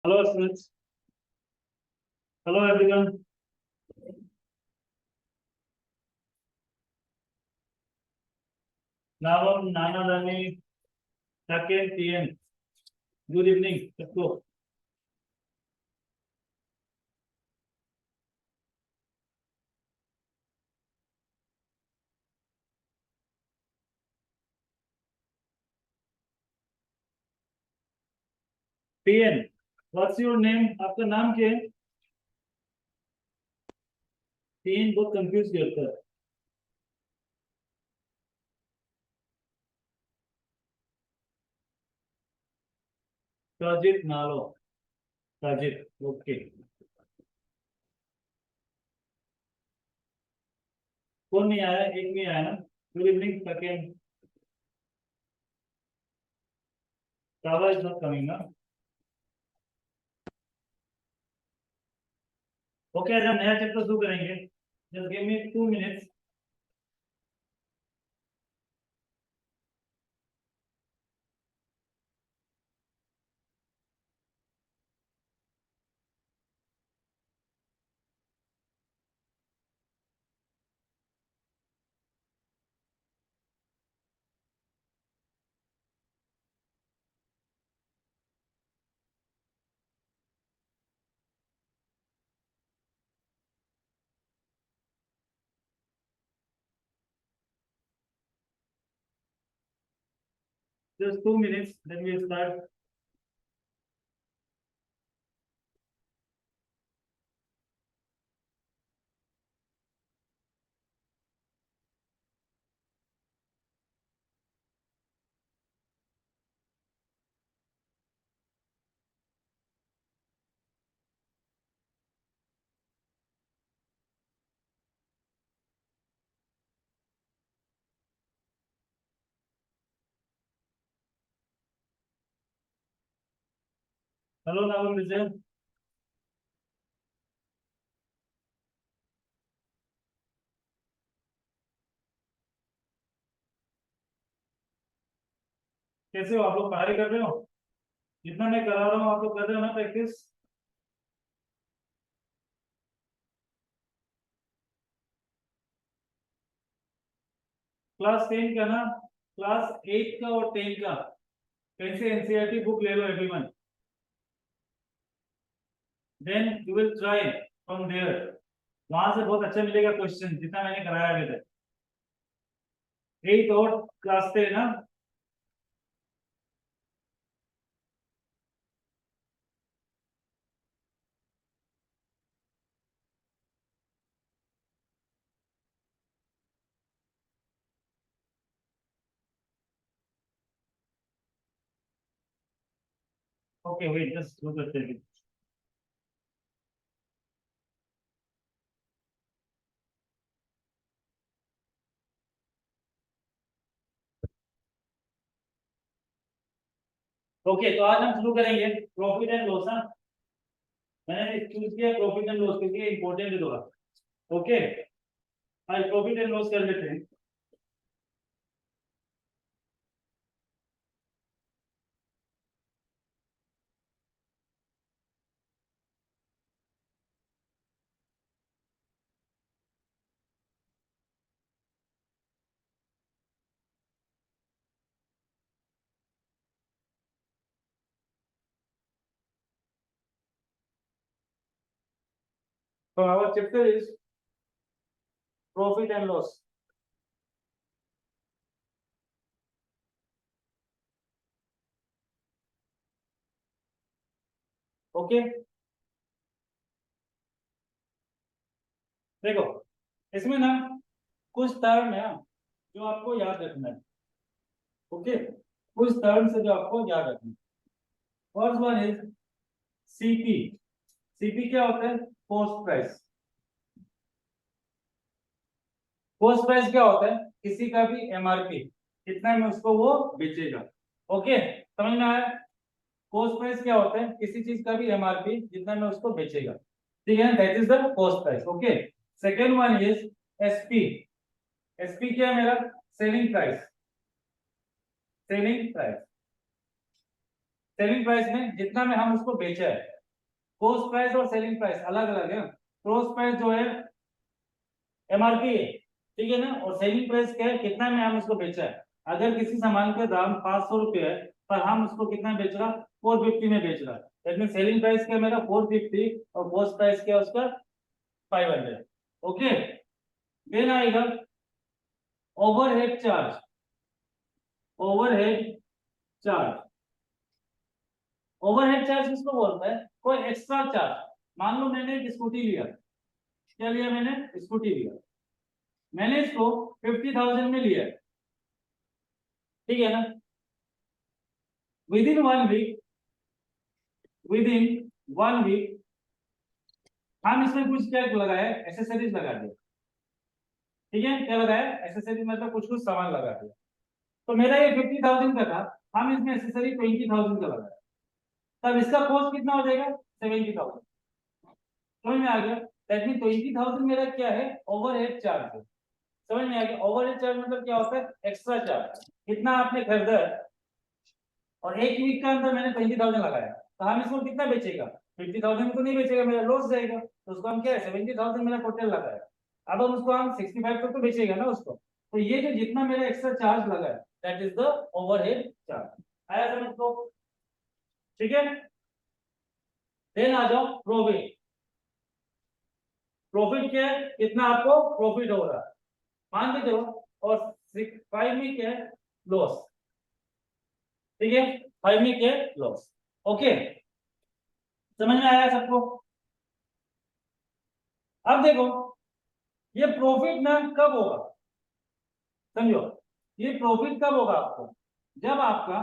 Hello, students. Hello, everyone. Now I'm Nana Rani, second PM. Good evening. Let's go. PN. What's your name? आपका नाम क्या है? PN बहुत confuse करता है. साजिद नालो. साजिद. ओके. कौन नहीं आया? एक नहीं आया ना? Good evening second. Tava is not coming ना? ओके, आज हम नया चैप्टर शुरू करेंगे. Just give me 2 minutes. Just 2 minutes. Then we'll start. Hello, Navam Vijay. कैसे हो आप लोग? पढ़ाई कर रहे हो? जितना मैं करा रहा हूँ आप लोग कर रहे हो ना प्रैक्टिस? क्लास 10 का ना? क्लास 8 का और 10 का कहीं से एनसीईआरटी बुक ले लो everyone. Then you will try from there. वहां से बहुत अच्छा मिलेगा क्वेश्चन जितना मैंने कराया अभी तक. 8 और क्लास 10 ना? Okay wait just look at it. Okay, तो आज हम शुरू करेंगे प्रॉफिट एंड लॉस. हाँ, मैंने चूज किया प्रॉफिट एंड लॉस क्योंकि इंपॉर्टेंट है थोड़ा. ओके, आज प्रॉफिट एंड लॉस कर लेते हैं. So our chapter is profit and loss. Okay, देखो इसमें ना कुछ टर्म है जो आपको याद रखना है. ओके, कुछ टर्म से जो आपको याद रखना है. First one is CP. CP क्या होता है? Cost price. कॉस्ट प्राइस क्या होता है? किसी का भी एमआरपी कितना में उसको वो बेचेगा. ओके, समझ में आया? कॉस्ट प्राइस क्या होता है? किसी चीज का भी एमआरपी जितना में उसको बेचेगा. ठीक है, that is the cost price. Okay, second one is SP. SP क्या है मेरा? Selling price. Selling price. Selling price में जितना में हम उसको बेचा है। कॉस्ट प्राइस और सेलिंग प्राइस अलग अलग है। कॉस्ट प्राइस जो है एमआरपी है, ठीक है ना, और सेलिंग प्राइस क्या है, कितना में हम उसको बेचा है। अगर किसी सामान का दाम 500 रुपये है पर हम उसको कितना में बेच रहा, 450 में बेच रहा, दैट मीन सेलिंग प्राइस क्या मेरा 450 और कॉस्ट प्राइस क्या उसका 500। ओके, देन आएगा overhead charge. Overhead charge, overhead charge किसको बोलता है, कोई एक्स्ट्रा चार्ज। मान लो मैंने एक स्कूटी लिया, क्या लिया मैंने, स्कूटी लिया, मैंने इसको 50,000 में लिया, ठीक है ना। Within 1 week, within 1 week हम इसमें कुछ क्या लगाया, एसेसरीज लगा दिया, ठीक है, क्या लगाया, एसेसरीज मतलब कुछ कुछ सामान लगा दिया। तो मेरा ये 50,000 का था, हम इसमें एसेसरी 20,000 का लगाया, तब इसका कॉस्ट कितना हो जाएगा, 70,000। समझ में आ गया, दैट मीन 20,000 मेरा क्या है, ओवरहेड चार्ज है। समझ में आ गया, ओवरहेड चार्ज मतलब क्या होता है, एक्स्ट्रा चार्ज। कितना आपने खरीदा और 1 वीक का अंदर मैंने 20,000 लगाया, तो हम इसको कितना बेचेगा, 50,000 में तो नहीं बेचेगा, मेरा लॉस जाएगा, तो उसको हम क्या है 70,000 मेरा टोटल लगाया। अब हम उसको हम 65 तक तो बेचेगा ना उसको, तो ये जो जितना मेरा एक्स्ट्रा चार्ज लगा है that is the overhead charge. आया समझ को, ठीक है। देन आ जाओ प्रॉफिट। प्रॉफिट क्या है, कितना आपको प्रॉफिट हो रहा है, मान के चलो। और 5 में क्या है, लॉस, ठीक है, 5 में क्या है, लॉस। ओके, समझ में आया सबको। अब देखो ये प्रॉफिट ना कब होगा, समझो, ये प्रॉफिट कब होगा आपको, जब आपका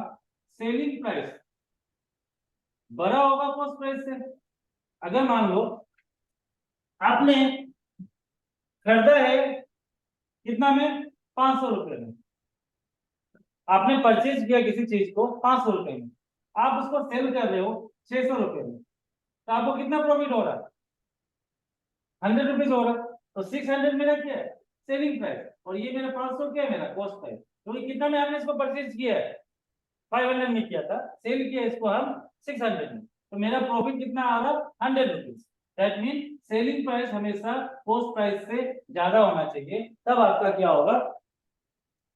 सेलिंग प्राइस बड़ा होगा कॉस्ट प्राइस से। अगर मान लो आपने खरीदा है कितना में, 500 रुपए में, आपने परचेज किया किसी चीज को 500 रुपए में, आप उसको सेल कर रहे हो 600 रुपए में, तो आपको कितना प्रॉफिट हो रहा है, 100 रुपीज हो रहा है। तो 600 मेरा क्या है, सेलिंग प्राइस, और ये मेरा 500 क्या है, मेरा कॉस्ट प्राइस। तो ये कितना में हमने इसको परचेज किया है, 500 में किया था, सेल किया इसको हम 600 में, तो मेरा प्रॉफिट कितना आ रहा, 100 rupees. That mean selling price हमेशा कॉस्ट प्राइस से ज्यादा होना चाहिए, तब आपका क्या होगा,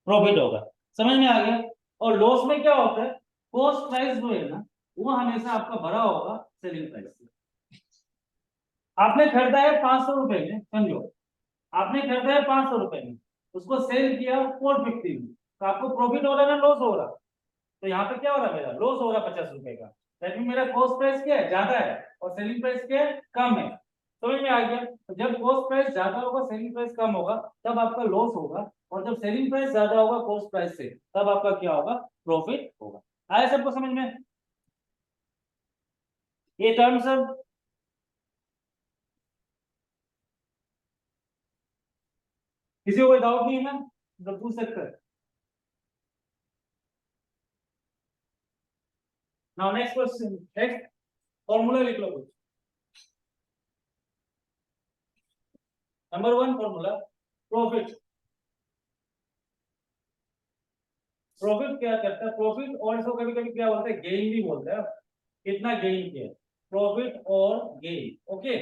प्रॉफिट होगा। समझ में आ गया। और लॉस में क्या होता है, कॉस्ट प्राइस जो है ना वो हमेशा आपका बड़ा होगा सेलिंग प्राइस से। आपने खरीदा है 500 रुपए में, समझो आपने खरीदा है 500 रुपए में, उसको सेल किया 450 में, तो आपको प्रॉफिट हो रहा है ना लॉस हो रहा, तो यहाँ पे क्या हो रहा है, मेरा लॉस हो रहा है 50 रुपए का। दैट मीन मेरा कॉस्ट प्राइस क्या है, ज्यादा है, और सेलिंग प्राइस क्या है, कम है। समझ में आ गया। तो जब कॉस्ट प्राइस ज्यादा होगा सेलिंग प्राइस कम होगा, तब आपका लॉस होगा, और जब सेलिंग प्राइस ज्यादा होगा कॉस्ट प्राइस से, तब आपका क्या होगा, प्रॉफिट होगा। आया सबको समझ में, ये टर्म सब। किसी को कोई डाउट नहीं है ना, तो पूछ सकते हैं। Now next question, next formula लिख लो कुछ। Number 1 formula, profit. प्रॉफिट क्या करता है, प्रॉफिट और इसको कभी कभी क्या बोलते हैं, गेन भी बोलते हैं। कितना गेन किया, प्रॉफिट और गेन। ओके,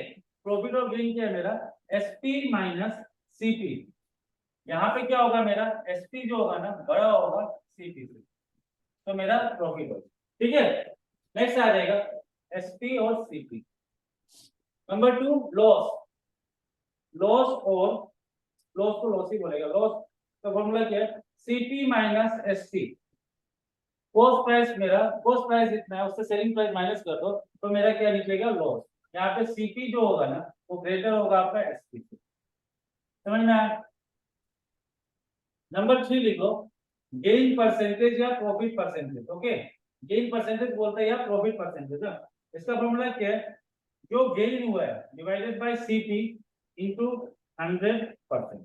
प्रॉफिट और गेन क्या है मेरा, एसपी माइनस सीपी। यहाँ पे क्या होगा मेरा, एसपी जो होगा ना बड़ा होगा सीपी से, तो मेरा प्रॉफिट होगा, ठीक है। नेक्स्ट आ जाएगा एसपी और सीपी। Number 2 loss. लॉस और, लॉस को लॉस ही बोलेगा, लॉस का फॉर्मूला क्या है, CP minus SP. Cost price मेरा, कॉस्ट प्राइस इतना है, उससे सेलिंग प्राइस माइनस कर दो, तो मेरा क्या निकलेगा, लॉस। यहाँ पे सीपी जो होगा ना वो ग्रेटर होगा आपका एसपी से। समझ में आया। नंबर 3 लिखो, गेन परसेंटेज या profit percentage. Okay, gain percentage बोलते हैं या प्रॉफिट परसेंटेज। इसका फॉर्मूला क्या है, जो गेन हुआ है डिवाइडेड बाय सीपी इंटू 100%,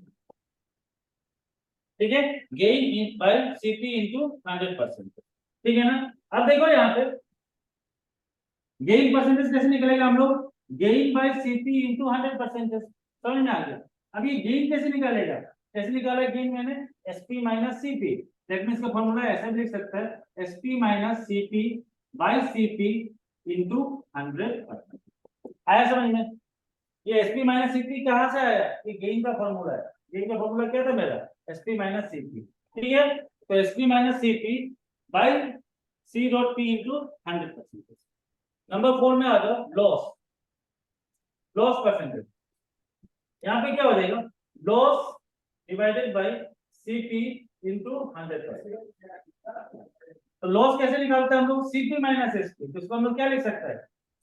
ठीक है, गेन बाय सीपी इंटू 100%, ठीक है ना। अब देखो यहाँ पे गेन परसेंटेज कैसे निकलेगा, हम लोग गेन बाय सीपी इंटू 100%। समझ में आ गया। अब ये गेन कैसे निकालेगा, कैसे निकाला गेन मैंने, SP minus CP. That means का फॉर्मूला ऐसा भी लिख सकता है, SP minus CP by CP into 100%। आया समझ में? ये एसपी माइनस सीपी कहां से आया? ये गेन का फॉर्मूला है। गेन का फॉर्मूला क्या था मेरा? SP minus CP. ठीक है, तो SP minus CP by C dot P into 100%। Number 4 में आ जाओ, लॉस। लॉस परसेंटेज यहाँ पे क्या हो जाएगा? Loss divided by CP into 100%। तो लॉस कैसे निकालते हैं हम लोग? CP minus SP. तो इसको हम लोग क्या लिख सकते हैं?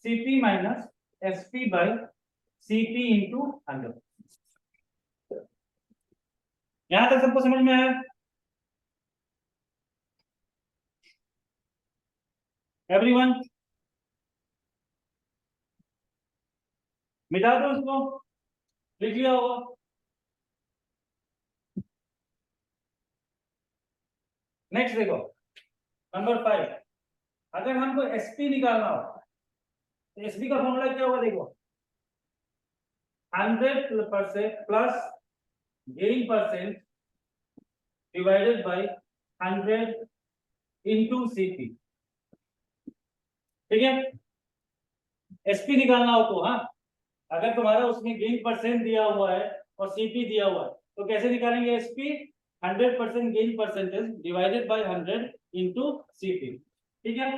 CP minus SP by CP into 100। यहां तक सबको समझ में आया? एवरीवन, मिटा दो उसको, लिख लिया होगा। नेक्स्ट देखो, नंबर 5। अगर हमको एसपी निकालना हो तो एसपी का फॉर्मूला क्या होगा? देखो, 100% plus gain percent divided by 100 into CP. ठीक है, एसपी निकालना हो तो, हाँ, अगर तुम्हारा उसमें गेन परसेंट दिया हुआ है और सीपी दिया हुआ है तो कैसे निकालेंगे? SP 100% gain percentage divided by 100 into CP. ठीक है,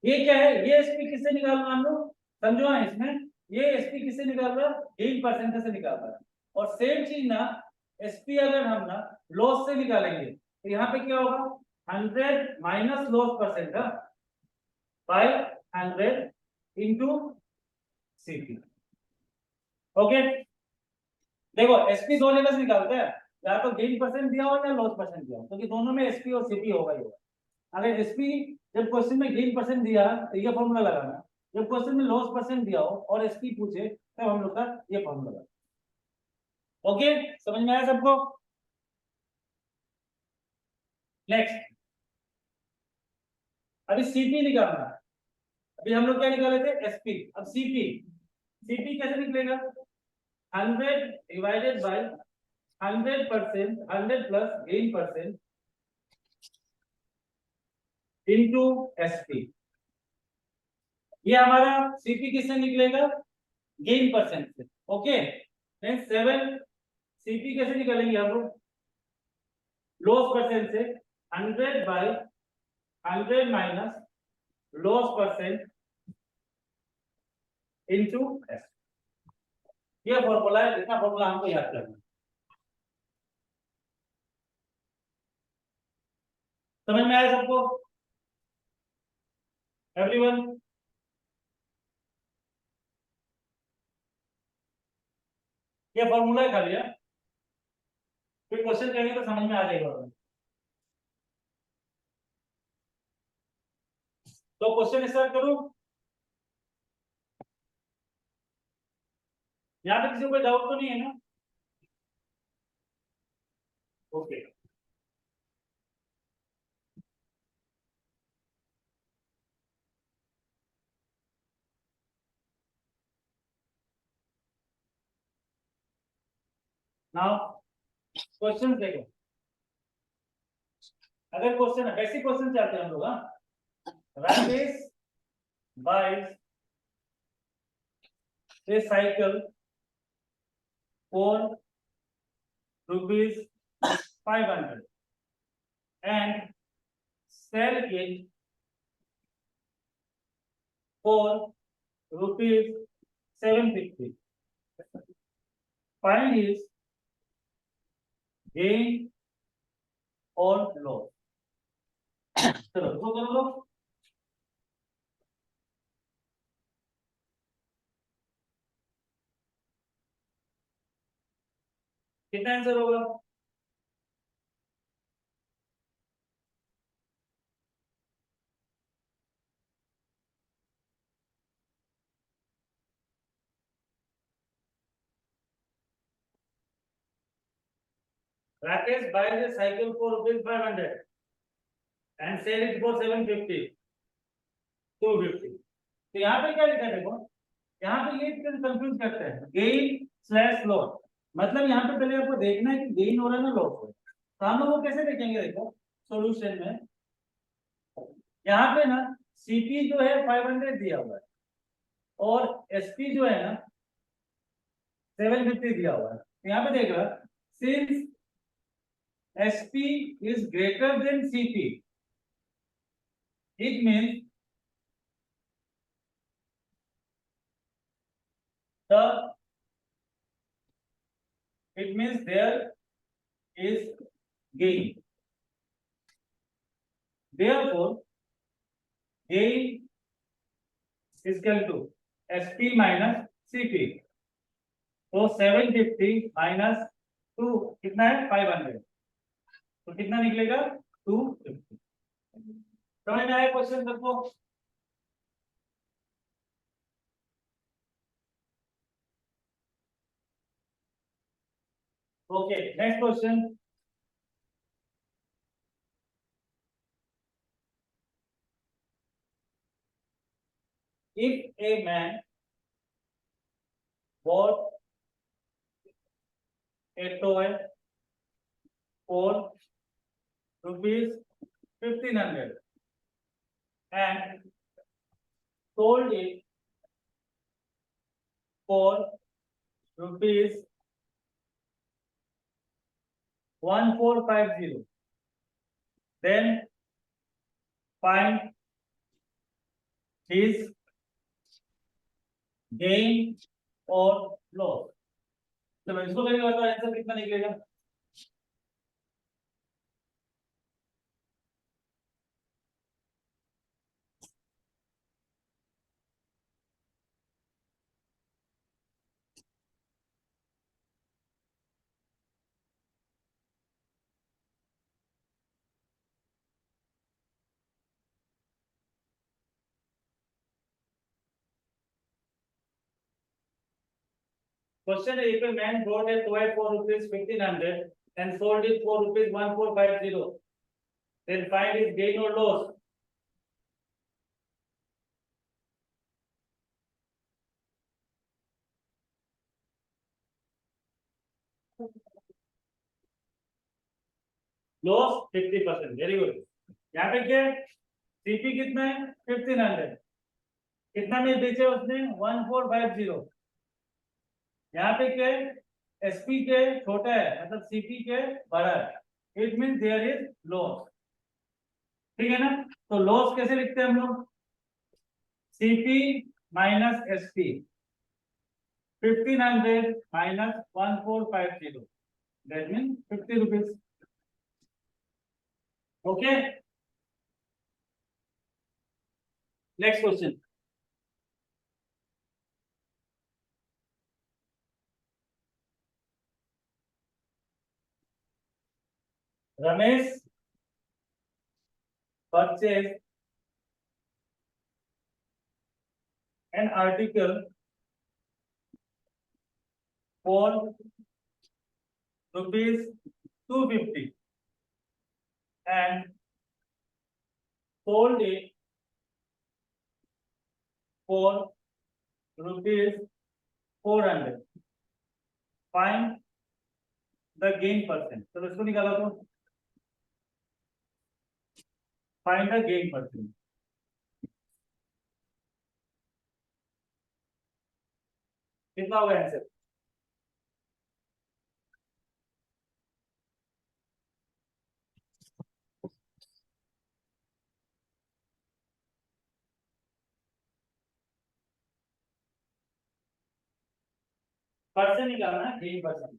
ये क्या है? ये एसपी किससे निकाल रहा है हम लोग? समझो ना इसमें, ये एसपी किससे निकाल रहा है? गेन परसेंटेज से निकाल रहा है। और सेम चीज ना, एसपी अगर हम ना लॉस से निकालेंगे तो यहाँ पे क्या होगा? 100 minus loss percent by 100 into CP. Okay, देखो एसपी दो जगह से निकालते हैं, या तो गेन परसेंट दिया हो या लॉस परसेंट दिया हो, क्योंकि दोनों में एसपी और सीपी होगा ही होगा। अगर एसपी जब क्वेश्चन में गेन परसेंट दिया तो ये फॉर्मूला लगाना, जब क्वेश्चन में लॉस परसेंट दिया हो और एसपी पूछे तब हम लोग का ये फॉर्मूला लगाना। ओके, समझ में आया सबको? नेक्स्ट, अभी सीपी निकालना है। अभी हम लोग क्या निकाले थे? एसपी। अब सीपी, सीपी कैसे निकलेगा? 100 divided by 100%, 100 plus gain percent into SP. ये हमारा सीपी किससे निकलेगा? गेन परसेंट से। ओके, नेक्स्ट 7 सीपी कैसे निकालेंगे हम लोग? लॉस परसेंट से 100 by 100 minus loss percent into S. ये फॉर्मूला है, इतना फॉर्मूला हमको याद करना। समझ में आया सबको? एवरीवन, ये फॉर्मूला है खाली है, फिर क्वेश्चन करेंगे तो समझ में आ जाएगा। तो क्वेश्चन स्टार्ट करूं? यहाँ पे किसी को कोई डाउट तो नहीं है ना? ओके, नाउ क्वेश्चन देखो। अगर क्वेश्चन बेसिक क्वेश्चन चाहते हैं हम लोग, Rakesh buys a cycle for rupees 500 and sell it for rupees 750. Find his gain or loss. चलो इसको कर लो। कितना आंसर होगा? Rakesh buys a cycle for rupees 500 and sell it for 750, 250। तो यहाँ पे क्या लिखा है देखो, यहाँ पे ये कंफ्यूज करते हैं, गेन स्लैश लॉस। मतलब यहाँ पे पहले आपको देखना है कि गेन हो रहा है ना लॉस हो रहा है। तो हम लोग वो कैसे देखेंगे? देखो सॉल्यूशन में यहाँ पे ना सीपी जो है 500 दिया हुआ है और एसपी जो है ना 750 दिया हुआ है। तो यहाँ पे देख रहा, since SP is greater than CP, it means the it means there is gain. Therefore, gain is equal to SP minus CP. तो 750 माइनस 2 कितना है 500, तो कितना निकलेगा 250। समझ में आया क्वेश्चन सबको? Okay, next question. If a man bought a toy for rupees 1500 and sold it for rupees 1450, then find his gain or loss। तो मैं इसको करेंगे तो आंसर कितना निकलेगा? Question A, if a man bought a toy for rupees 1500 and sold it for rupees 1450, then find his gain or loss। Loss 50%, very good. यहाँ पे क्या है, सीपी कितना है 1500, कितना में बेचे उसने 1450। यहाँ पे क्या है, एसपी के छोटा है मतलब सीपी के बड़ा है, it mean there is loss. ठीक है ना? तो लॉस कैसे लिखते हैं हम लोग? CP minus SP, 1500 minus 1450, that mean 50 rupees. Okay, next question. Ramesh purchased an article for rupees 250 and sold it for rupees 400। Find the gain percent। तो इसको निकाला तो फाइंड द गेन परसेंट। कितना होगा आंसर? परसेंट निकालना है, गेन परसेंट।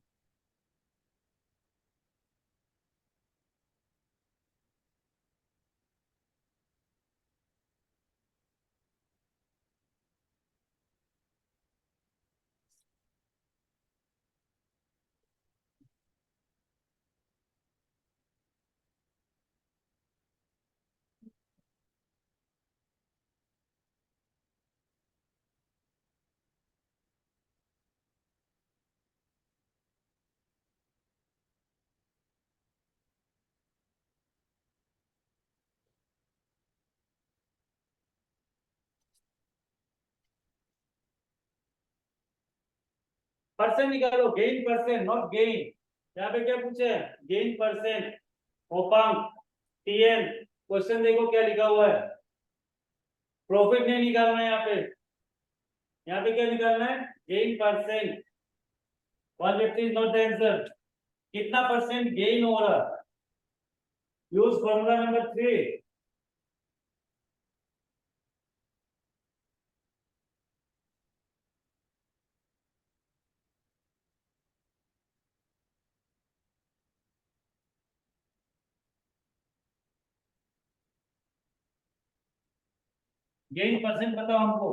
परसेंट निकालो, gain percent not gain. यहाँ पे क्या पूछे है? Gain percent. Open TN, question देखो क्या लिखा हुआ है। प्रॉफिट नहीं निकालना है यहाँ पे क्या निकालना है? Gain percent. 150 is not the answer. कितना परसेंट गेन हो रहा? Use formula number 3। Gain percent बताओ हमको।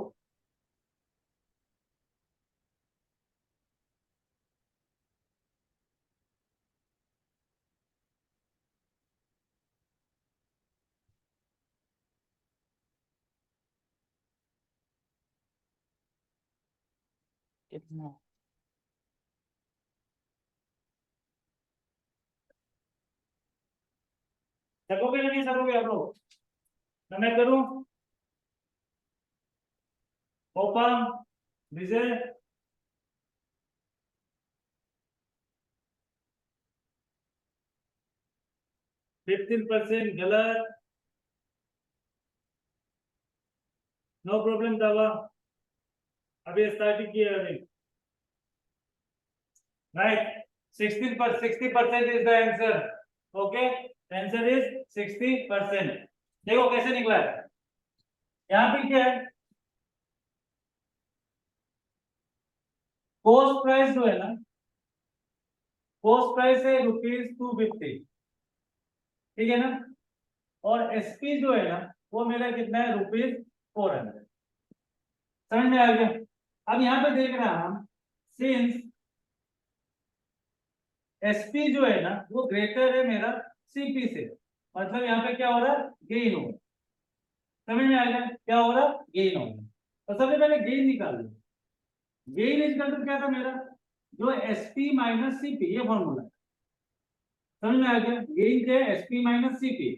कितना? सकोगे या नहीं सकोगे आप लोग? तो मैं करूं? ओपन, विजय, 15% गलत। नो प्रॉब्लम दावा। अभी स्टार्ट किया अभी। Right. 60% is the answer. Okay, answer is 60%। देखो कैसे निकला है। यहाँ पे क्या है? कॉस्ट प्राइस जो है ना, कॉस्ट प्राइस है ₹250, ठीक है ना। और एसपी जो है ना, वो मेरा कितना है? ₹400। समझ में आ गया? अब यहाँ पे देख रहा हम, सिंस एसपी जो है ना वो ग्रेटर है मेरा सीपी से, मतलब यहाँ पे क्या हो रहा है? गेन हो रहा है। समझ में आ गया? क्या हो रहा? गेन हो रहा है। तो सबसे पहले गेन निकाल लो। गेन इक्वल टू क्या था मेरा? जो एसपी माइनस सीपी, ये फॉर्मूला। समझ में आ गया? गेन क्या है? SP minus CP.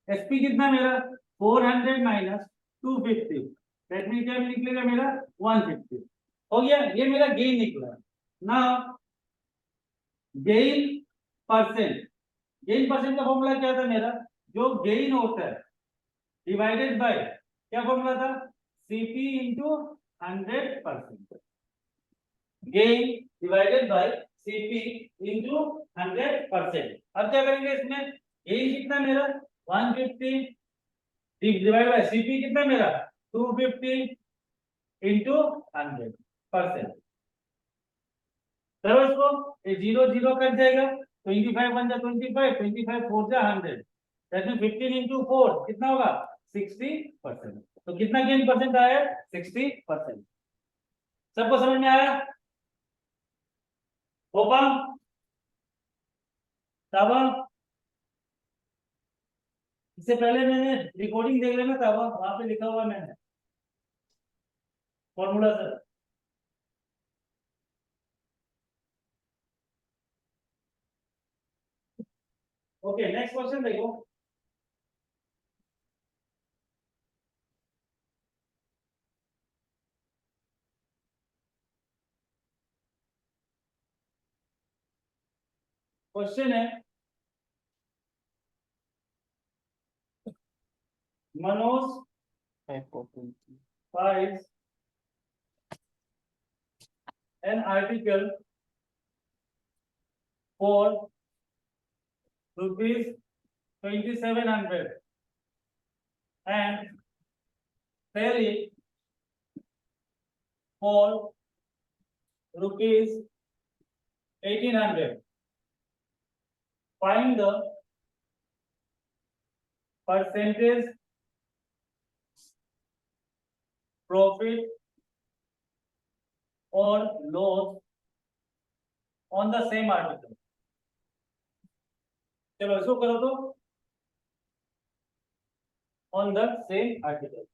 एसपी कितना मेरा? 400 माइनस 250, दैट मीन क्या निकलेगा मेरा? 150। हो गया, ये मेरा गेन निकला। ना गेन परसेंट, गेन परसेंट का फॉर्मूला क्या था मेरा? जो गेन होता है डिवाइडेड बाय, क्या फॉर्मूला था? CP into 100%। Gain divided by CP into 100%। अब क्या करेंगे इसमें? गेन कितना मेरा? 150 डिवाइड बाय सीपी कितना मेरा? 250 इंटू 100%। चलो इसको, ये 0 0 कट जाएगा। 25 1 जा 25, 25 4 जा 100, दैट मीन 15 इंटू 4 कितना होगा? 60%। तो कितना गेन परसेंट आया? 60%। सबको समझ में आया? होपा, ताबा, इससे पहले मैंने रिकॉर्डिंग देख लेना, ताबा वहां पे लिखा हुआ मैंने formula sir. Okay, next question देखो। क्वेश्चन है, Manoj 5 buys an article for ₹2700 and sell it for ₹1800. Find the percentage profit or loss on the same article. चलो इसको करो तो, on the same article.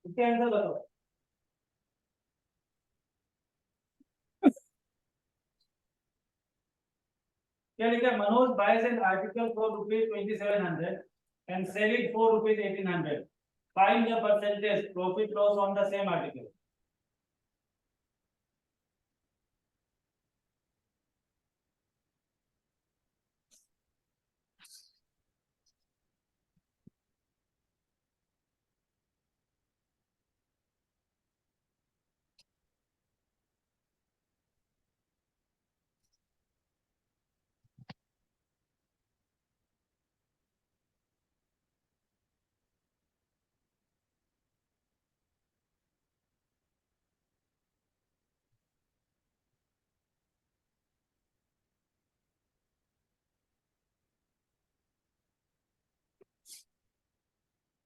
इसके आंसर बताओ। क्या लिखा है? Manoj buys an article for ₹2700 and sell it for ₹1800. Find the percentage profit loss on the same article.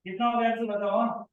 कितना होगा आंसर बताओ। हाँ?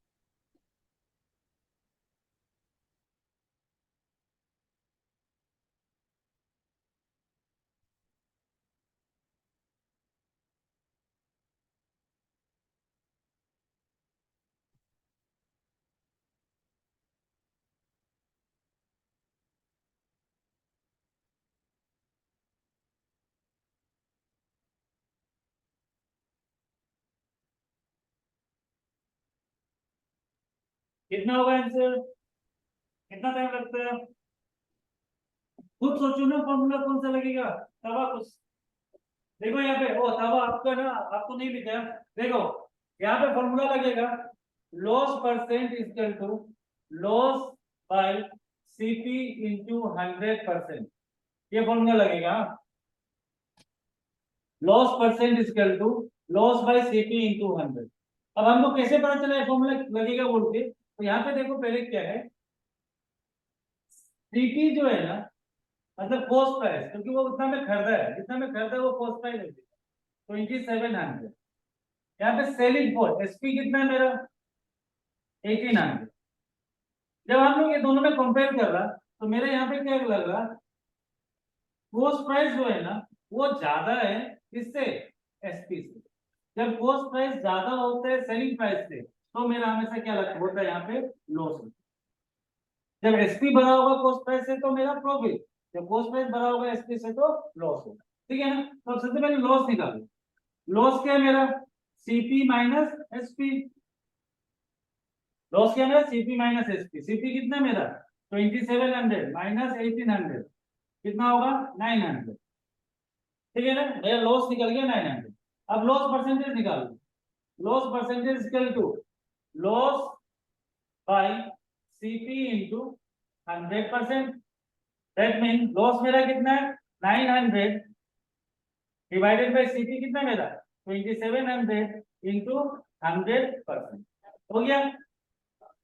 कितना होगा आंसर, कितना टाइम लगता है? खुद सोचो ना, फॉर्मूला कौन सा लगेगा। तवा कुछ देखो यहाँ पे, ओ तवा आपका ना, आपको नहीं लिखा है। देखो यहाँ पे फॉर्मूला लगेगा, loss percent equal to loss by CP into 100%। ये फॉर्मूला लगेगा, loss percent equal to loss by CP into 100। अब हमको कैसे पता चला ये फॉर्मूला लगेगा बोल के, तो यहाँ पे देखो पहले क्या है, सीपी जो है ना, मतलब कॉस्ट प्राइस, क्योंकि वो उतना में खरीदा है, जितना में खरीदा है वो कॉस्ट प्राइस है 2700। यहाँ पे सेलिंग फॉर एसपी कितना है मेरा, 1800। जब हम लोग ये दोनों में कंपेयर कर रहा, तो मेरे यहाँ पे क्या लग रहा, कॉस्ट प्राइस जो है ना वो ज्यादा है किससे, एसपी से। जब कॉस्ट प्राइस ज्यादा होता है सेलिंग प्राइस से, तो मेरा हमेशा क्या लगता होता है यहाँ पे, लॉस। जब एसपी बढ़ा होगा कॉस्ट प्राइस से तो मेरा प्रॉफिट, जब कॉस्ट प्राइस बढ़ा होगा एसपी से तो लॉस होगा। ठीक है ना, तो सबसे पहले लॉस निकालो। लॉस क्या है मेरा, सीपी माइनस एसपी। लॉस क्या है मेरा, सीपी माइनस एसपी। सीपी कितना है मेरा, 2700 माइनस 1800, कितना होगा, 900। ठीक है ना, मेरा लॉस निकल गया 900। अब लॉस परसेंटेज निकालो। Loss percentage equal to loss by CP into 100%। That mean loss मेरा कितना है, 900 डिवाइडेड बाय सीपी कितना है मेरा, 2700 इंटू 100%। हो गया।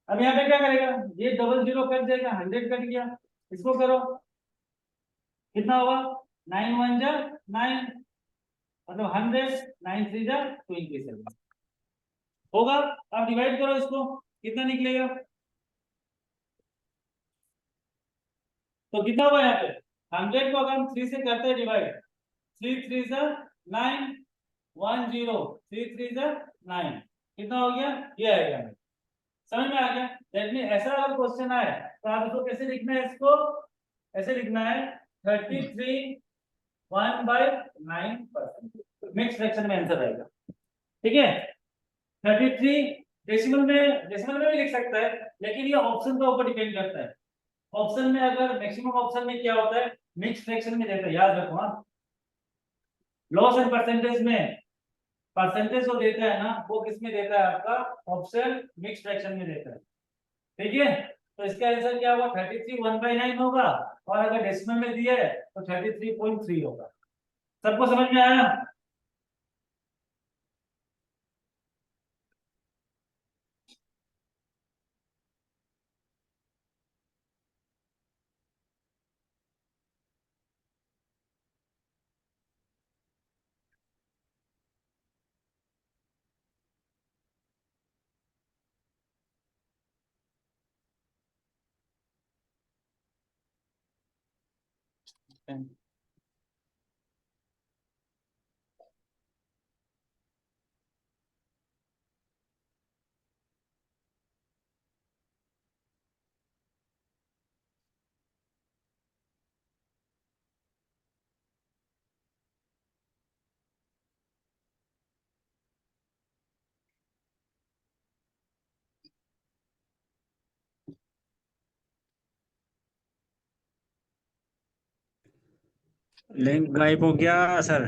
अब यहाँ पे क्या करेगा, ये डबल जीरो कट जाएगा, 100 कट गया, इसको करो, कितना होगा, 9 1 जा 9, मतलब 100, 9 3 जा 27 होगा। अब डिवाइड करो इसको, कितना निकलेगा, तो कितना होगा यहाँ पे, 100 को अगर हम 3 से करते हैं डिवाइड, 3 3 जा 9, 10, 3 3 जा 9, कितना हो गया, ये आएगा। समझ में आ गया। दैट मीन ऐसा अगर क्वेश्चन आए तो आप इसको कैसे लिखना है, इसको ऐसे लिखना है, 33 1/9%। मिक्स फ्रैक्शन में आंसर आएगा। ठीक है, 33 डेसिमल में भी लिख सकता है, लेकिन ये ऑप्शन के ऊपर डिपेंड करता है। ऑप्शन में अगर मैक्सिमम ऑप्शन में क्या होता है, मिक्स फ्रैक्शन में देता है, याद रखो। हाँ, लॉस एंड परसेंटेज में परसेंटेज जो देता है ना वो किस में देता है, आपका ऑप्शन मिक्स फ्रैक्शन में देता है। ठीक है, तो इसका आंसर क्या होगा, 33 1/9 होगा, और अगर डेसिमल में दिया है तो 33.3 होगा। सबको समझ में आया। लिंक गायब हो गया सर।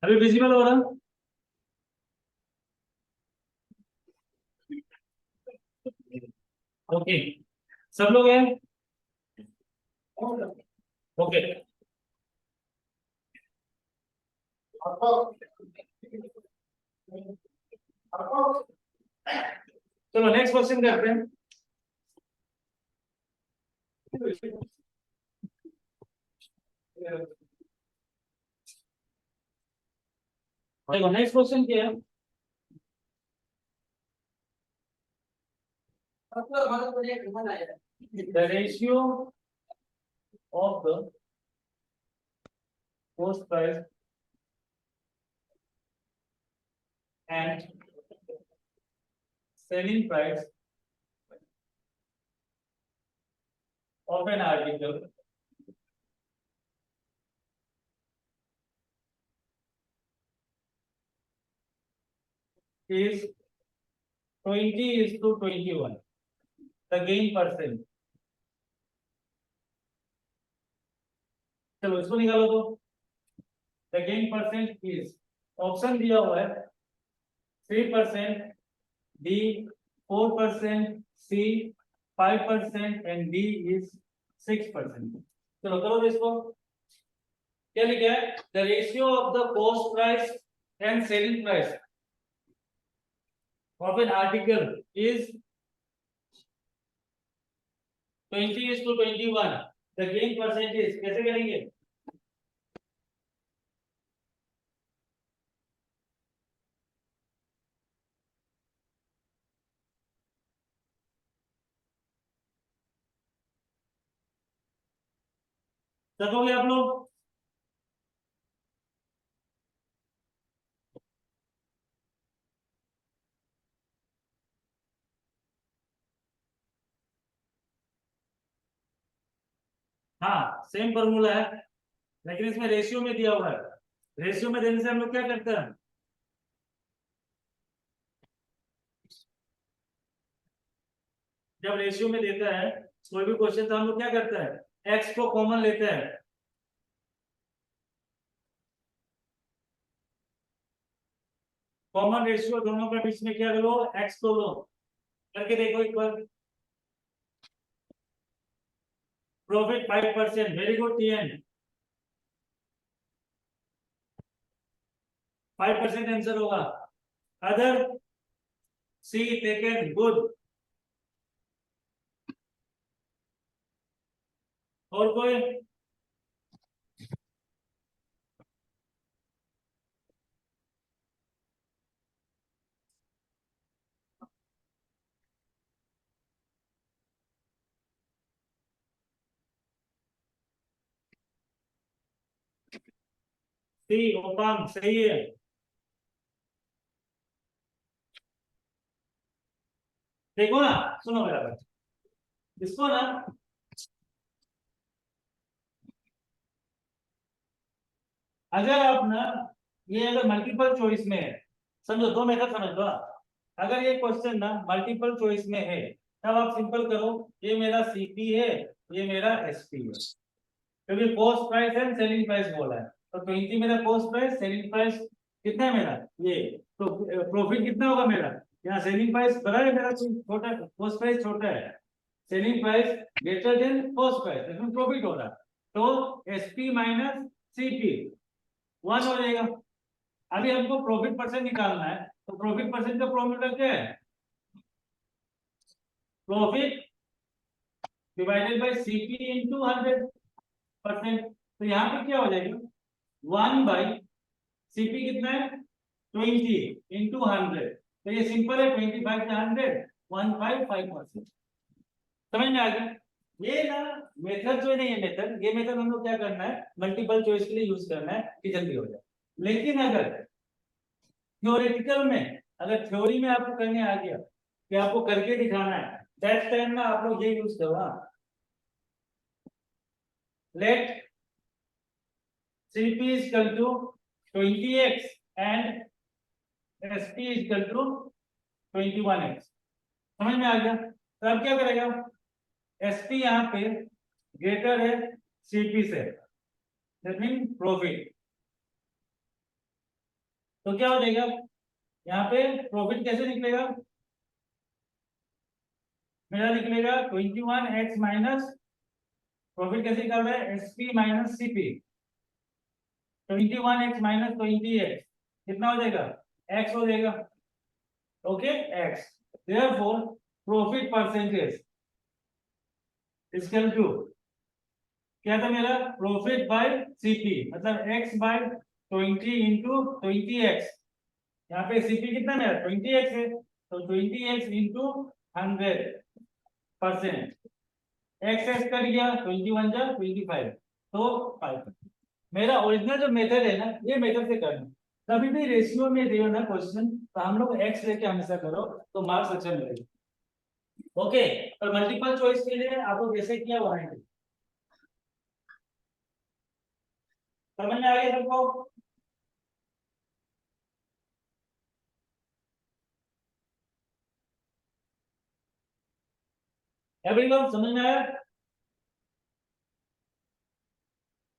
अभी विजिबल हो रहा? ओके, सब लोग हैं? ओके, चलो नेक्स्ट क्वेश्चन करते हैं। देखो नेक्स्ट क्वेश्चन क्या है? The ratio of the cost price and selling price of an article is 20:21. The gain percent. चलो इसको निकालो तो। The gain percent is, option दिया हुआ है 3%, B 4%, C 5% and D is 6%. चलो करो तो इसको। क्या लिखा है? The ratio of the cost price and selling price of an article is 20:21. The gain percentage कैसे करेंगे? सकोगे आप लोग? हाँ सेम फॉर्मूला है, लेकिन इसमें रेशियो में दिया हुआ है। रेशियो में देने से हम लोग क्या करते हैं? जब रेशियो में देता है कोई भी क्वेश्चन तो हम लोग क्या करते हैं? एक्स को कॉमन लेते हैं। कॉमन रेशियो दोनों के बीच में क्या लो? एक्स को लो। करके देखो एक बार। प्रॉफिट 5%, वेरी गुड टीएन। 5% आंसर होगा। Other C taken, good. और कोई? सी ओपन सही है। देखो ना, सुनो मेरा बात। इसको ना अगर आप ना ये अगर मल्टीपल चॉइस में है, समझो दो मेथड समझ लो आप। अगर ये क्वेश्चन ना मल्टीपल चॉइस में है तब आप सिंपल करो, ये मेरा सीपी है, ये मेरा एसपी है, क्योंकि cost price and selling price बोला है। तो 20 मेरा कॉस्ट प्राइस, सेलिंग प्राइस कितना है मेरा ये, तो प्रॉफिट कितना होगा मेरा, यहाँ सेलिंग प्राइस बड़ा है मेरा, छोटा कॉस्ट प्राइस छोटा है, selling price greater than cost price, इसमें प्रॉफिट हो रहा है। तो एसपी माइनस सीपी 1 हो जाएगा। अभी हमको प्रॉफिट परसेंट निकालना है, तो प्रॉफिट परसेंट का फॉर्मूला क्या है, profit divided by CP into 100%। तो यहाँ पे क्या हो जाएगा, 1 बाई सीपी कितना है 20 इंटू 100। तो ये सिंपल है, 25 से 100 155%। समझ में आ गया। ये ना मेथड जो नहीं है, मेथड ये मेथड हम लोग क्या करना है, मल्टीपल चॉइस के लिए यूज करना है कि जल्दी हो जाए। लेकिन अगर थ्योरेटिकल में, अगर थ्योरी में आपको करने आ गया कि आपको करके दिखाना है, दैट टाइम में आप लोग ये यूज करो, late CP is equal to 20x and SP is equal to 21x। समझ में आ गया। तो अब क्या करेगा, SP यहाँ पे ग्रेटर है CP से, दैट मीन प्रॉफिट। तो क्या हो जाएगा, यहाँ पे प्रॉफिट कैसे निकलेगा, मेरा निकलेगा 21x माइनस, प्रॉफिट कैसे निकाल रहा है, SP minus CP, 21x minus 20x कितना हो जाएगा, x हो जाएगा। Okay, x, therefore profit percentage equal to क्या था मेरा, प्रॉफिट बाय सीपी, मतलब x बाय 20 इंटू 20x। यहाँ पे सीपी कितना मेरा 20x है, तो 20x इंटू 100%, एक्स एक्स कर गया 21 जा 25, तो 5। मेरा ओरिजिनल जो मेथड है ना, ये मेथड से करना। कभी भी रेशियो में दियो ना क्वेश्चन, तो हम लोग एक्स लेके हमेशा करो, तो मार्क्स अच्छा मिलेगा। ओके, और मल्टीपल चॉइस के लिए आपको जैसे किया वहां समझ में आ गया सबको। एवरीवन समझ में आया।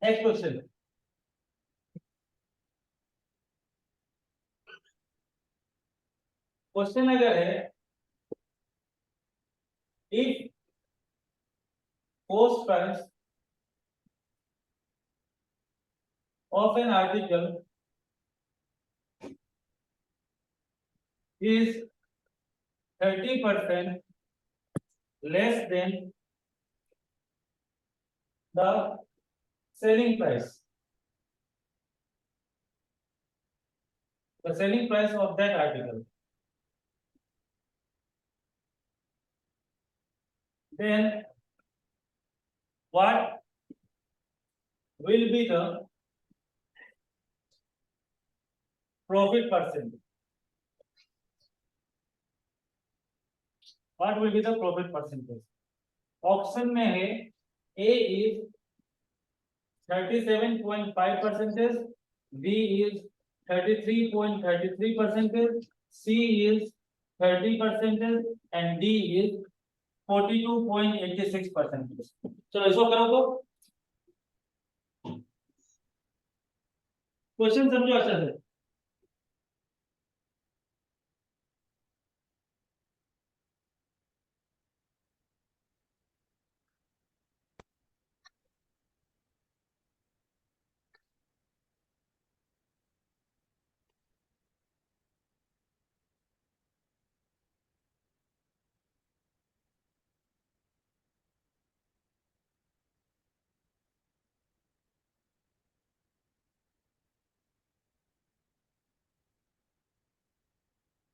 नेक्स्ट क्वेश्चन, क्वेश्चन अगर है, if cost price of an article is 30% less than the selling price, the selling price of that article, then what will be the profit percentage? What will be the profit percentage? Option में है, A is 37.5%, B is 33.33%, C is 30%, and D is 42.86%। चलो इसको करो तो question समझो अच्छा से।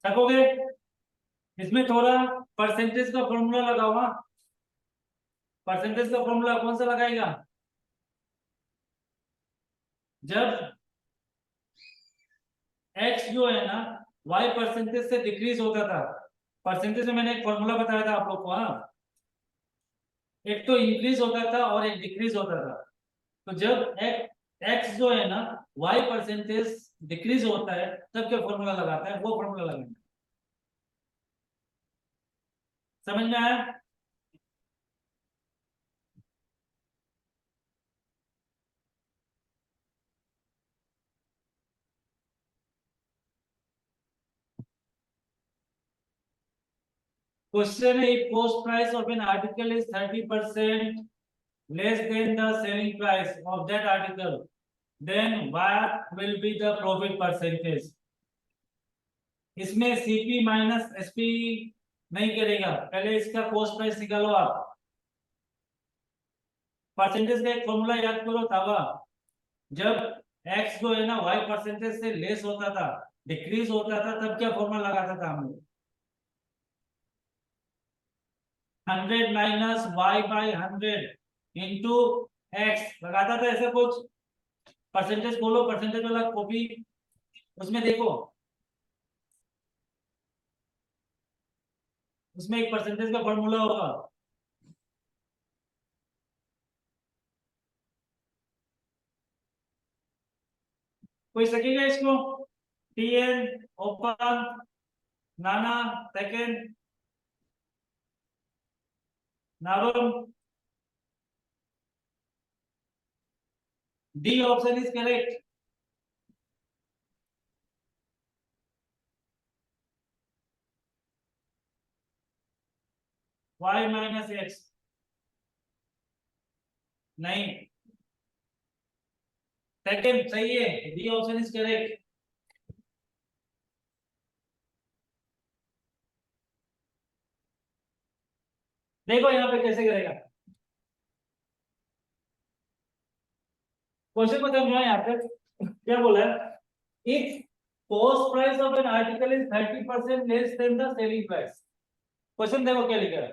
थकोगे, इसमें थोड़ा परसेंटेज का फॉर्मूला लगाओ। परसेंटेज का फॉर्मूला कौन सा लगाएगा, जब x जो है ना y परसेंटेज से डिक्रीज होता था। परसेंटेज में मैंने एक फॉर्मूला बताया था आप लोग को, हाँ, एक तो इंक्रीज होता था और एक डिक्रीज होता था। तो जब एक्स जो है ना वाई परसेंटेज डिक्रीज होता है तब क्या फॉर्मूला लगाता है, वो फॉर्मूला लगाना। समझ में आया? क्वेश्चन है, if cost price of an article is 30% less than the selling price of that article, then what will be the profit percentage? इसमें सीपी माइनस एसपी नहीं करेगा, पहले इसका कॉस्ट प्राइस निकालो आप। परसेंटेज का एक फॉर्मूला याद करो था, जब एक्स जो है ना वाई परसेंटेज से लेस होता था, डिक्रीज होता था, तब क्या फॉर्मूला लगाता था हम लोग? 100 minus Y by 100 into X लगाता था, ऐसे कुछ। परसेंटेज खोलो, परसेंटेज वाला कॉपी, उसमें देखो, उसमें एक परसेंटेज का फॉर्मूला होगा। कोई सकेगा इसको? टीएन ओपन, नाना सेकंड, नारुण। D option is correct. y minus X नहीं, सेकंड सही है, डी ऑप्शन इज करेक्ट। देखो यहाँ पे कैसे करेगा, क्वेश्चन को समझो। यहाँ पे क्या बोला है, if cost price of an article is 30% less than the selling price. Question देखो क्या लिखा है,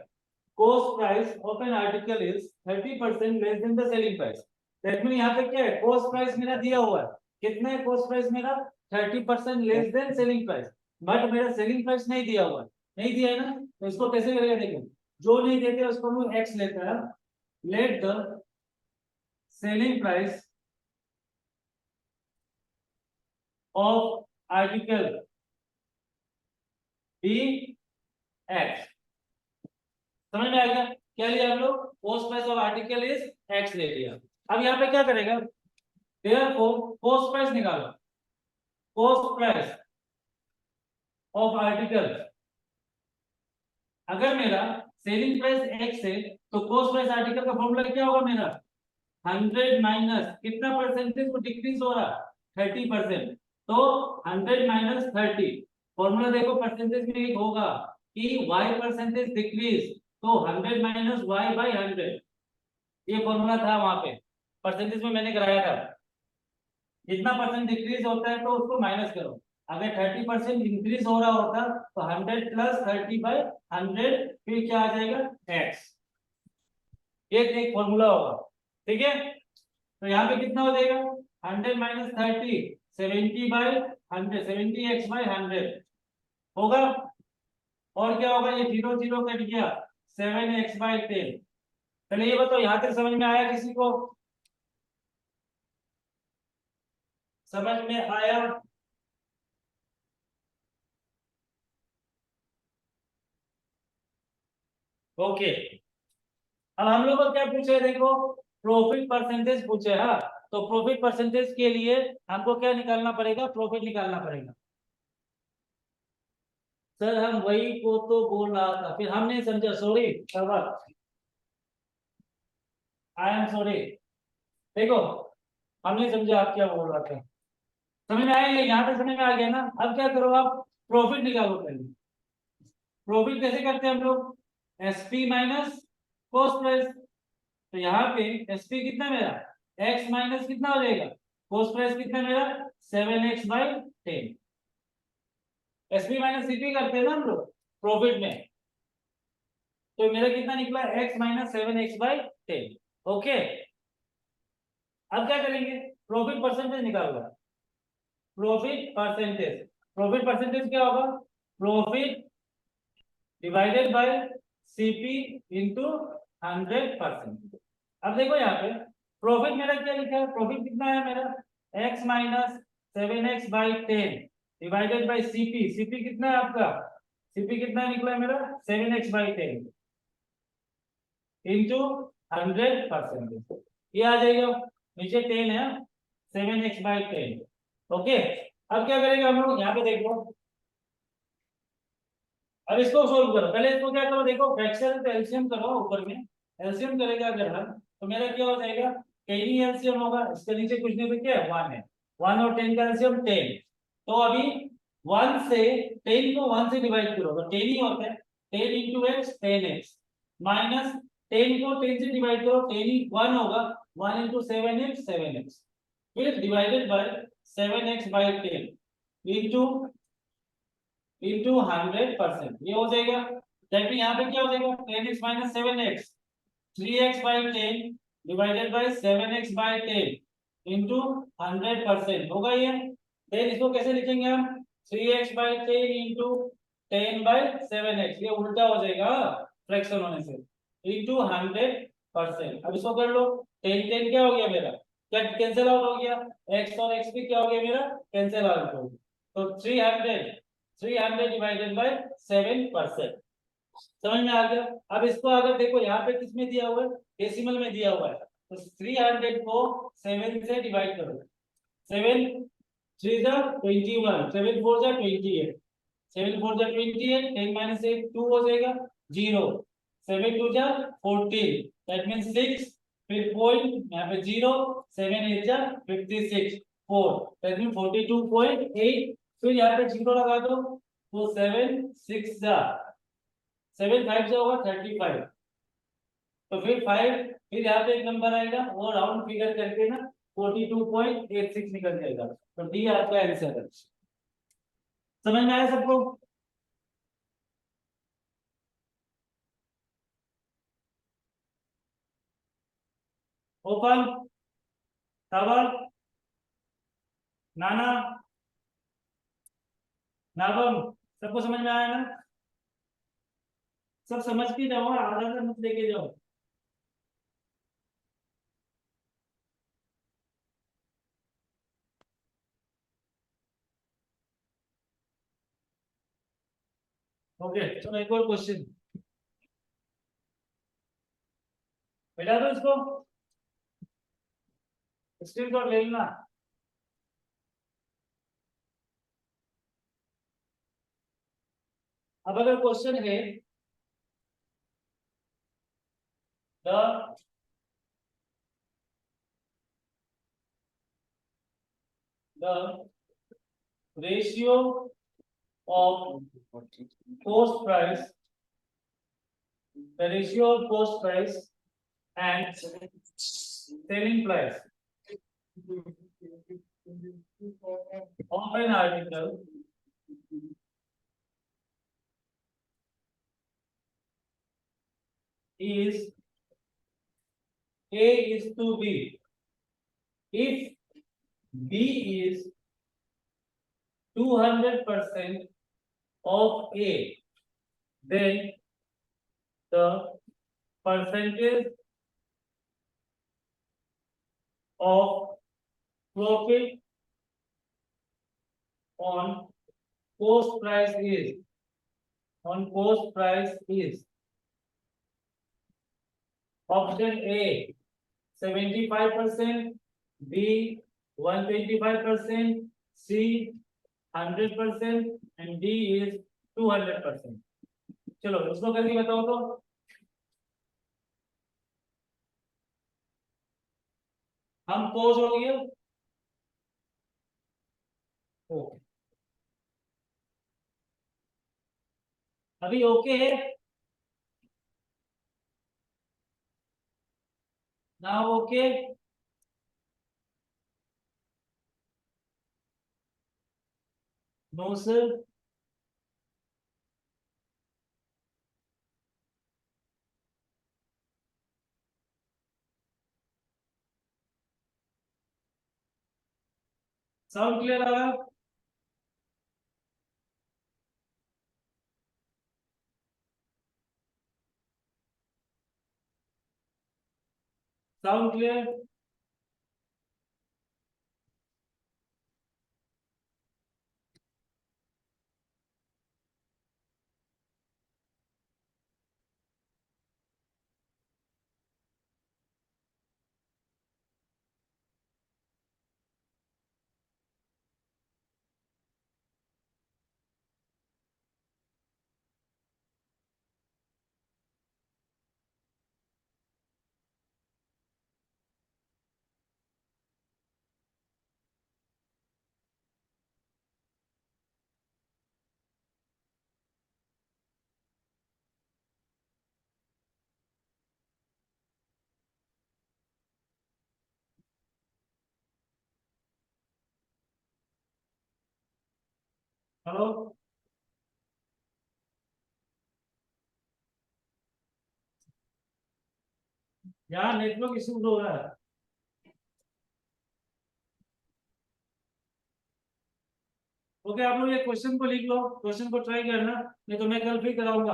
cost price of an article is 30% less than the selling price. That mean यहाँ पे क्या है, कॉस्ट प्राइस मेरा दिया हुआ है, कितना है कॉस्ट प्राइस मेरा? 30% less than selling price, but मेरा सेलिंग प्राइस नहीं दिया हुआ है, नहीं दिया है ना, तो इसको कैसे करेगा? देखो, जो नहीं देते उसको हम एक्स लेता है, let the selling price of article be x। समझ में आ गया? क्या लिया हम लोग? Cost price of article is x ले लिया। अब यहाँ पे क्या करेगा, देयरफॉर कॉस्ट प्राइस निकालो, कॉस्ट प्राइस ऑफ आर्टिकल। अगर मेरा सेलिंग प्राइस x है तो कॉस्ट प्राइस आर्टिकल का फॉर्मूला क्या होगा मेरा? 100 माइनस कितना परसेंटेज को डिक्रीज हो रहा? 30%, तो 100 माइनस 30। फॉर्मूला देखो परसेंटेज में एक होगा कि y परसेंटेज डिक्रीज, तो 100 माइनस y बाई 100, ये फॉर्मूला था वहां पे, परसेंटेज में मैंने कराया था। जितना परसेंट डिक्रीज होता है तो उसको माइनस करो, अगर 30% इंक्रीज हो रहा होता तो 100 प्लस 30 बाई 100, फिर क्या आ जाएगा? x। ये एक फॉर्मूला होगा, ठीक है? तो यहाँ पे कितना हो जाएगा? 100 माइनस 30 70 बाई 100, 70 x बाई 100 होगा। और क्या होगा, ये 0 0 कट गया, 7x बाई 10। पहले ये बताओ, यहाँ तक समझ में आया किसी को? समझ में आया? ओके। अब हम लोग को क्या पूछे है, देखो, प्रॉफिट परसेंटेज पूछे। हाँ, तो प्रॉफिट परसेंटेज के लिए हमको क्या निकालना पड़ेगा? प्रॉफिट निकालना पड़ेगा। सर हम वही को तो बोल रहा था, फिर हम नहीं समझा, sorry sir, I am sorry. देखो, हम नहीं समझा आप क्या बोल रहा था। समझ में आया? यहाँ पे समझ में आ गया ना? अब क्या करो, आप प्रॉफिट निकालो पहले। प्रॉफिट कैसे करते हैं हम लोग? SP minus cost price. तो यहाँ पे एसपी कितना मेरा? एक्स माइनस कितना हो जाएगा? कॉस्ट प्राइस कितना मेरा? 7x by 10। SP minus CP करते हैं ना हम लोग प्रॉफिट में, तो मेरा कितना निकला? x minus 7x by 10। Okay, अब क्या करेंगे? प्रॉफिट परसेंटेज निकालना। प्रॉफिट परसेंटेज, प्रॉफिट परसेंटेज क्या होगा? Profit divided by CP into 100%। अब देखो यहाँ पे प्रॉफिट मेरा क्या लिखा है, प्रॉफिट कितना है मेरा, x minus 7x/10 divided by CP. CP कितना है आपका, सीपी कितना निकला है मेरा 7x/10 इंटू 100%। ये आ जाएगा, नीचे 10 है, 7x/10। ओके, अब क्या करेंगे हम लोग, यहाँ पे देखो, अब इसको सोल्व करो। पहले इसको क्या करो, देखो फ्रैक्शन तो एलसीएम करो, ऊपर में एलसीएम करेगा अगर हम, तो मेरा क्या हो जाएगा, 10 ही एलसीएम होगा, इसके नीचे कुछ नहीं तो क्या है 1 है, 1 और 10 का एलसीएम 10। तो अभी 1 से 10 को 1 से डिवाइड करो तो 10 ही होता है, 10 इंटू एक्स 10x माइनस 10 को 10 से डिवाइड करो 10 ही 1 होगा, 1 इंटू 7x 7x फिर डिवाइडेड बाय 7x/10 इंटू 100%। ये हो जाएगा, दैट मीन यहाँ पे क्या हो जाएगा 10x minus 7x 3x/10 divided by 7x/10 into 100% होगा ये। देन इसको कैसे लिखेंगे हम, 3x/10 इंटू 10/7x, ये उल्टा हो जाएगा फ्रैक्शन होने से, इंटू 100%। अब इसको कर लो, 10 10 क्या हो गया मेरा, क्या कैंसिल आउट हो गया, x और x भी क्या हो गया मेरा, कैंसिल आउट हो गया। तो 300 डिवाइडेड बाय 7%। समझ में आ गया। अब इसको अगर देखो यहाँ पे किसमें दिया हुआ है, डेसिमल में दिया हुआ है, तो 300 को 7 से डिवाइड करो, 7 3 जा 21, 7 4 जा 28, 7 4 जा 28, 10 माइनस 8 2 हो जाएगा 0, 7 2 जा 14, दैट मींस 6, फिर पॉइंट यहाँ पे 0, 7 8 जा 56, 4, दैट मींस 42.8, फिर यहाँ पे 0 लगा दो, तो 7 6 जा 7 5 जा होगा 35, तो फिर 5, फिर यहाँ पे एक नंबर आएगा वो राउंड फिगर करके ना 42.86 निकल जाएगा। तो डी आपका आंसर है। समझ में आया सबको। ओपन, सावर, नाना, नागम, सबको समझ में आया ना, सब समझ के जाओ, आधा आधा मत लेके जाओ। ओके चलो एक और क्वेश्चन बेटा, दो इसको स्क्रीनशॉट ले लेना। अब अगर क्वेश्चन है the the ratio of cost price, the ratio of cost price and selling price of an article is A is to B. If B is 200% of A, then the percentage of profit on cost price is option A 75%, B 125%, C 100% and D is 200%। चलो इसको करके बताओ तो, हम कोस हो गया okay, अभी okay है ना, okay no sir, sound clear आ रहा, साउंड क्लियर। हेलो, यहाँ नेटवर्क इशू हो रहा है। ओके, आप लोग ये क्वेश्चन को लिख लो, क्वेश्चन को ट्राई करना, नहीं तो मैं कल फिर कराऊंगा।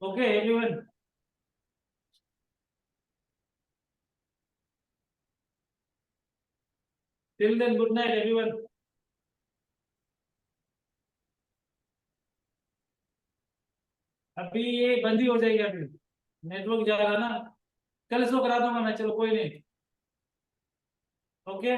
Okay everyone, till then good night everyone. अभी ये बंद ही हो जाएगी, अभी नेटवर्क जा रहा ना, कल इसको करा दूंगा मैं, चलो कोई नहीं। ओके।